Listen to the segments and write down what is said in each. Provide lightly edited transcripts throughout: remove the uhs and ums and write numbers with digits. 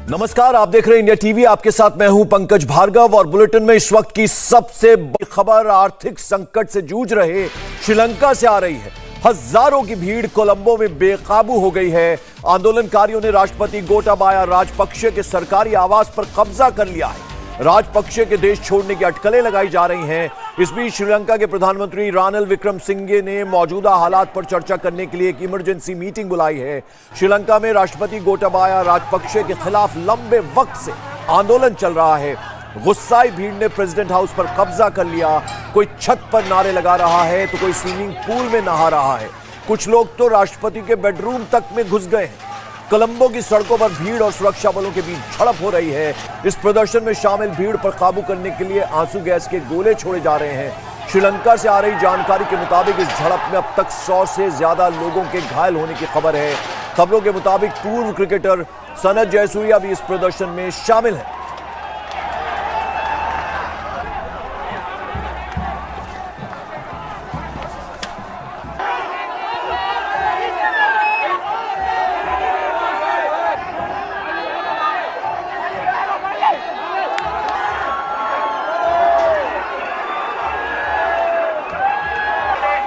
नमस्कार, आप देख रहे हैं इंडिया टीवी। आपके साथ मैं हूं पंकज भार्गव और बुलेटिन में इस वक्त की सबसे बड़ी खबर आर्थिक संकट से जूझ रहे श्रीलंका से आ रही है। हजारों की भीड़ कोलंबो में बेकाबू हो गई है। आंदोलनकारियों ने राष्ट्रपति गोटाबाया राजपक्षे के सरकारी आवास पर कब्जा कर लिया है। राजपक्षे के देश छोड़ने की अटकलें लगाई जा रही हैं। इस बीच श्रीलंका के प्रधानमंत्री रानिल विक्रमसिंघे ने मौजूदा हालात पर चर्चा करने के लिए एक इमरजेंसी मीटिंग बुलाई है। श्रीलंका में राष्ट्रपति गोटाबाया राजपक्षे के खिलाफ लंबे वक्त से आंदोलन चल रहा है। गुस्साई भीड़ ने प्रेसिडेंट हाउस पर कब्जा कर लिया। कोई छत पर नारे लगा रहा है तो कोई स्विमिंग पूल में नहा रहा है। कुछ लोग तो राष्ट्रपति के बेडरूम तक में घुस गए हैं। कोलंबो की सड़कों पर भीड़ और सुरक्षा बलों के बीच झड़प हो रही है। इस प्रदर्शन में शामिल भीड़ पर काबू करने के लिए आंसू गैस के गोले छोड़े जा रहे हैं। श्रीलंका से आ रही जानकारी के मुताबिक इस झड़प में अब तक 100 से ज्यादा लोगों के घायल होने की खबर है। खबरों के मुताबिक पूर्व क्रिकेटर सनत जयसूर्या भी इस प्रदर्शन में शामिल है।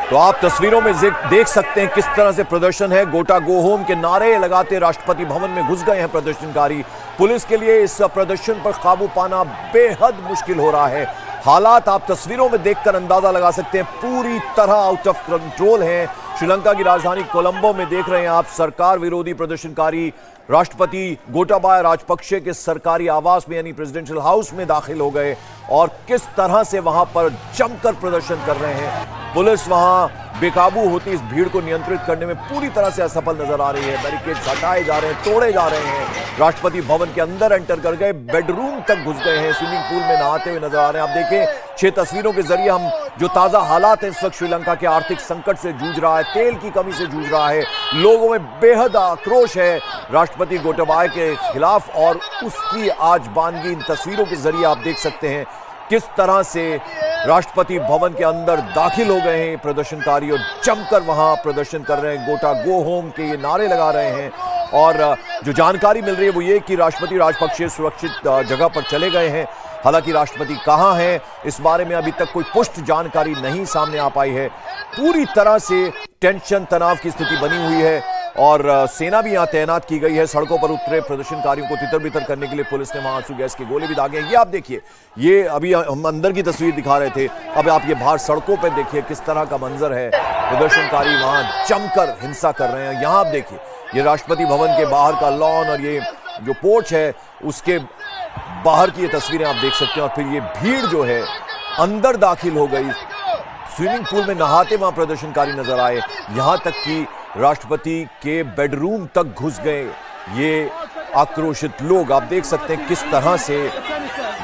तो आप तस्वीरों में देख सकते हैं किस तरह से प्रदर्शन है। गोटा गो होम के नारे लगाते राष्ट्रपति भवन में घुस गए हैं प्रदर्शनकारी। पुलिस के लिए इस प्रदर्शन पर काबू पाना बेहद मुश्किल हो रहा है। हालात आप तस्वीरों में देखकर अंदाजा लगा सकते हैं, पूरी तरह आउट ऑफ कंट्रोल है। श्रीलंका की राजधानी कोलंबो में देख रहे हैं आप, सरकार विरोधी प्रदर्शनकारी राष्ट्रपति गोटाबाया राजपक्षे के सरकारी आवास में यानी प्रेसिडेंशियल हाउस में दाखिल हो गए और किस तरह से वहां पर जमकर प्रदर्शन कर रहे हैं। पुलिस वहां बेकाबू होती इस भीड़ को नियंत्रित करने में पूरी तरह से असफल नजर आ रही है। बैरिकेड्स हटाए जा रहे हैं, तोड़े जा रहे हैं। राष्ट्रपति भवन के अंदर एंटर कर गए, बेडरूम तक घुस गए हैं, स्विमिंग पूल में नहाते हुए नजर आ रहे हैं। आप देखें 6 तस्वीरों के जरिए हम जो ताजा हालात है इस वक्त श्रीलंका के आर्थिक संकट से जूझ रहा है, तेल की कमी से जूझ रहा है। लोगों में बेहद आक्रोश है राष्ट्रपति गोटाबाया के खिलाफ और उसकी आज बानगी इन तस्वीरों के जरिए आप देख सकते हैं किस तरह से राष्ट्रपति भवन के अंदर दाखिल हो गए हैं प्रदर्शनकारी और जमकर वहां प्रदर्शन कर रहे हैं। गोटा गो होम के ये नारे लगा रहे हैं और जो जानकारी मिल रही है वो ये कि राष्ट्रपति राजपक्षे सुरक्षित जगह पर चले गए हैं। हालांकि राष्ट्रपति कहां हैं इस बारे में अभी तक कोई पुष्ट जानकारी नहीं सामने आ पाई है। पूरी तरह से टेंशन तनाव की स्थिति बनी हुई है और सेना भी यहां तैनात की गई है। सड़कों पर उतरे प्रदर्शनकारियों को तितर बितर करने के लिए पुलिस ने वहां आंसू गैस के गोले भी दागे हैं। ये आप देखिए, ये अभी हम अंदर की तस्वीर दिखा रहे थे, अब आप ये बाहर सड़कों पर देखिए किस तरह का मंजर है। प्रदर्शनकारी वहां जमकर हिंसा कर रहे हैं। यहां आप देखिए, ये राष्ट्रपति भवन के बाहर का लॉन और ये जो पोर्च है उसके बाहर की ये तस्वीरें आप देख सकते हैं। और फिर ये भीड़ जो है अंदर दाखिल हो गई, स्विमिंग पूल में नहाते वहां प्रदर्शनकारी नजर आए, यहां तक कि राष्ट्रपति के बेडरूम तक घुस गए ये आक्रोशित लोग। आप देख सकते हैं किस तरह से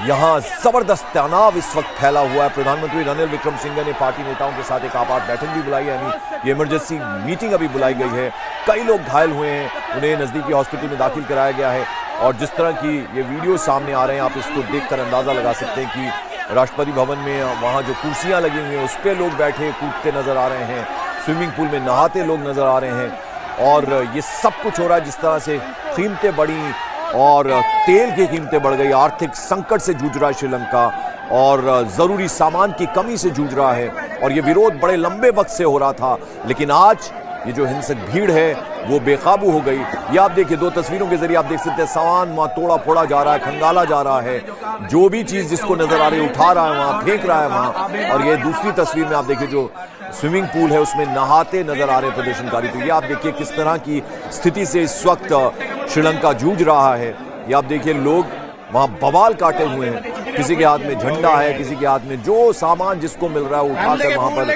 यहां जबरदस्त तनाव इस वक्त फैला हुआ है। प्रधानमंत्री रानिल विक्रमसिंघे ने पार्टी नेताओं के साथ एक आपात बैठक भी बुलाई है, यानी ये इमरजेंसी मीटिंग अभी बुलाई गई है। कई लोग घायल हुए हैं, उन्हें नजदीकी हॉस्पिटल में दाखिल कराया गया है और जिस तरह की ये वीडियो सामने आ रहे हैं आप इसको देखकर अंदाजा लगा सकते हैं कि राष्ट्रपति भवन में वहां जो कुर्सियां लगी हुई हैं उस पर लोग बैठे कूदते नजर आ रहे हैं, स्विमिंग पूल में नहाते लोग नजर आ रहे हैं और ये सब कुछ हो रहा है जिस तरह से कीमतें बढ़ी और तेल की कीमतें बढ़ गई। आर्थिक संकट से जूझ रहा है श्रीलंका और जरूरी सामान की कमी से जूझ रहा है और ये विरोध बड़े लंबे वक्त से हो रहा था, लेकिन आज ये जो हिंसक भीड़ है वो बेकाबू हो गई। ये आप देखिए, 2 तस्वीरों के जरिए आप देख सकते हैं सामान वहां तोड़ा फोड़ा जा रहा है, खंगाला जा रहा है, जो भी चीज जिसको नजर आ रही है उठा रहा है वहां, फेंक रहा है वहां। और ये दूसरी तस्वीर में आप देखिए जो स्विमिंग पूल है उसमें नहाते नजर आ रहे प्रदर्शनकारी। तो ये आप देखिए किस तरह की स्थिति से इस वक्त श्रीलंका जूझ रहा है। ये आप देखिए लोग वहां बवाल काटे हुए हैं, किसी के हाथ में झंडा है, किसी के हाथ में जो सामान जिसको मिल रहा है उठाकर वहां पर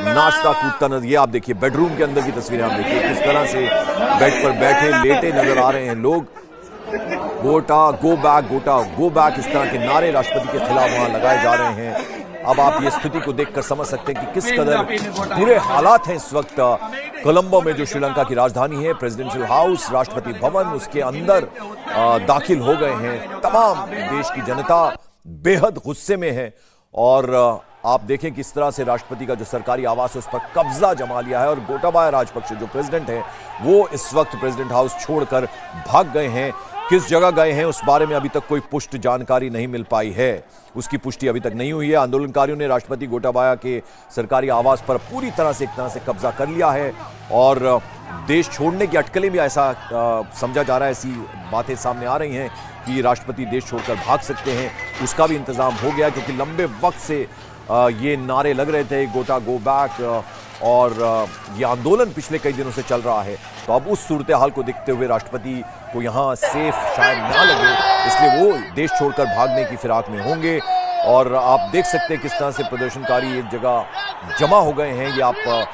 नाचता कूदता नजर। ये आप देखिए बेडरूम के अंदर की तस्वीरें आप देखिए किस तरह से बेड पर बैठे लेटे नजर आ रहे हैं लोग। गोटा गो बैक, गोटा गो बैक, इस तरह के नारे राष्ट्रपति के खिलाफ वहां लगाए जा रहे हैं। अब आप ये स्थिति को देखकर समझ सकते हैं कि किस कदर बुरे हालात हैं इस वक्त कोलंबो में जो श्रीलंका की राजधानी है। प्रेसिडेंशियल हाउस, राष्ट्रपति भवन, उसके अंदर दाखिल हो गए हैं तमाम देश की जनता, बेहद गुस्से में है और आप देखें किस तरह से राष्ट्रपति का जो सरकारी आवास है उस पर कब्जा जमा लिया है और गोटाबाया राजपक्षे जो प्रेसिडेंट है वो इस वक्त प्रेसिडेंट हाउस छोड़कर भाग गए हैं। किस जगह गए हैं उस बारे में अभी तक कोई पुष्ट जानकारी नहीं मिल पाई है। उसकी पुष्टि अभी तक नहीं हुई है। आंदोलनकारियों ने राष्ट्रपति गोटाबाया के सरकारी आवास पर पूरी तरह से एक तरह से कब्जा कर लिया है और देश छोड़ने की अटकलें भी ऐसा समझा जा रहा है, ऐसी बातें सामने आ रही हैं कि राष्ट्रपति देश छोड़कर भाग सकते हैं। उसका भी इंतजाम हो गया क्योंकि लंबे वक्त से ये नारे लग रहे थे, गोटा गो बैक, और ये आंदोलन पिछले कई दिनों से चल रहा है। तो अब उस सूरत हाल को देखते हुए राष्ट्रपति को यहाँ सेफ शायद ना लगे, इसलिए वो देश छोड़कर भागने की फिराक में होंगे। और आप देख सकते हैं किस तरह से प्रदर्शनकारी एक जगह जमा हो गए हैं। ये आप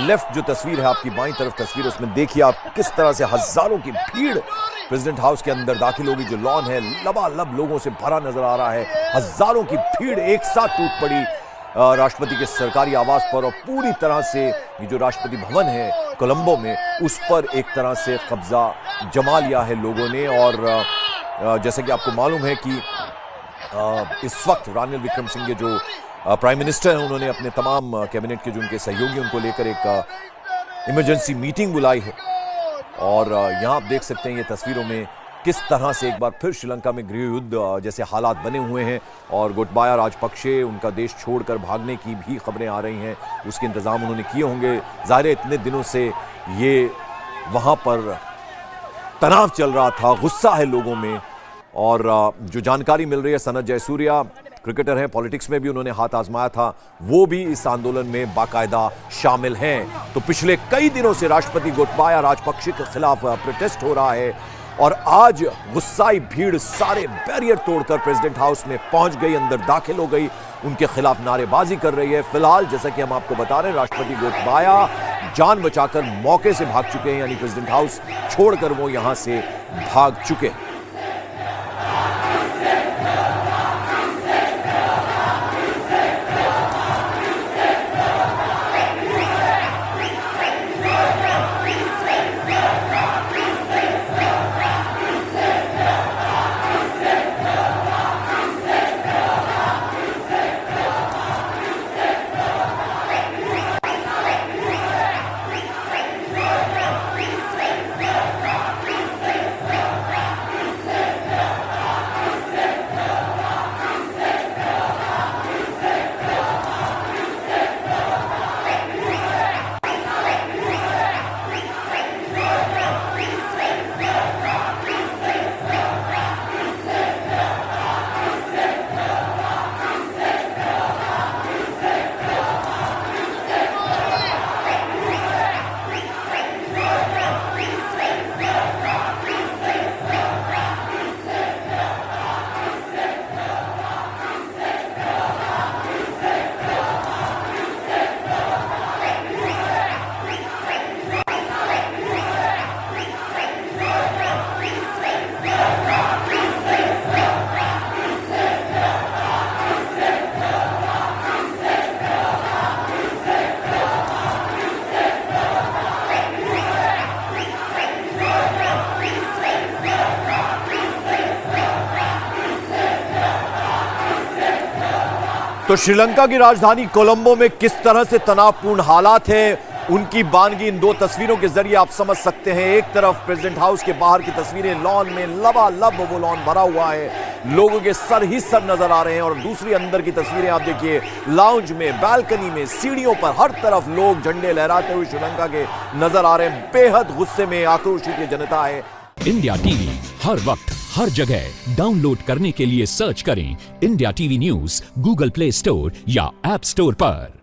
लेफ्ट जो तस्वीर है, आपकी बाईं तरफ तस्वीर, उसमें देखिए आप किस तरह से हजारों की भीड़ प्रेसिडेंट हाउस के अंदर दाखिल होगी। जो लॉन है लबालब लोगों से भरा नजर आ रहा है। हजारों की भीड़ एक साथ टूट पड़ी राष्ट्रपति के सरकारी आवास पर और पूरी तरह से ये जो राष्ट्रपति भवन है कोलंबो में, उस पर एक तरह से कब्जा जमा लिया है लोगों ने। और जैसे कि आपको मालूम है कि इस वक्त रानिल विक्रमसिंघे जो प्राइम मिनिस्टर हैं, उन्होंने अपने तमाम कैबिनेट के जो उनके सहयोगी उनको लेकर एक इमरजेंसी मीटिंग बुलाई है। और यहाँ आप देख सकते हैं ये तस्वीरों में किस तरह से एक बार फिर श्रीलंका में गृह युद्ध जैसे हालात बने हुए हैं और गोटबाया राजपक्षे उनका देश छोड़कर भागने की भी खबरें आ रही हैं। उसके इंतजाम उन्होंने किए होंगे। ज़ाहिर है इतने दिनों से ये वहाँ पर तनाव चल रहा था, गुस्सा है लोगों में। और जो जानकारी मिल रही है, सनत जयसूर्या क्रिकेटर हैं, पॉलिटिक्स में भी उन्होंने हाथ आजमाया था, वो भी इस आंदोलन में बाकायदा शामिल हैं। तो पिछले कई दिनों से राष्ट्रपति गोटबाया राजपक्षे के खिलाफ प्रोटेस्ट हो रहा है और आज गुस्साई भीड़ सारे बैरियर तोड़कर प्रेसिडेंट हाउस में पहुंच गई, अंदर दाखिल हो गई, उनके खिलाफ नारेबाजी कर रही है। फिलहाल जैसा कि हम आपको बता रहे हैं, राष्ट्रपति गोटबाया जान बचाकर मौके से भाग चुके हैं, यानी प्रेसिडेंट हाउस छोड़कर वो यहां से भाग चुके हैं। तो श्रीलंका की राजधानी कोलंबो में किस तरह से तनावपूर्ण हालात हैं, उनकी बानगी इन दो तस्वीरों के जरिए आप समझ सकते हैं। एक तरफ प्रेसिडेंट हाउस के बाहर की तस्वीरें, लॉन में लबालब वो लॉन भरा हुआ है, लोगों के सर ही सर नजर आ रहे हैं। और दूसरी अंदर की तस्वीरें आप देखिए, लाउंज में, बालकनी में, सीढ़ियों पर, हर तरफ लोग झंडे लहराते हुए श्रीलंका के नजर आ रहे हैं। बेहद गुस्से में आक्रोशित ये जनता है। इंडिया टीवी हर वक्त हर जगह डाउनलोड करने के लिए सर्च करें India TV news Google play store या ऐप स्टोर पर।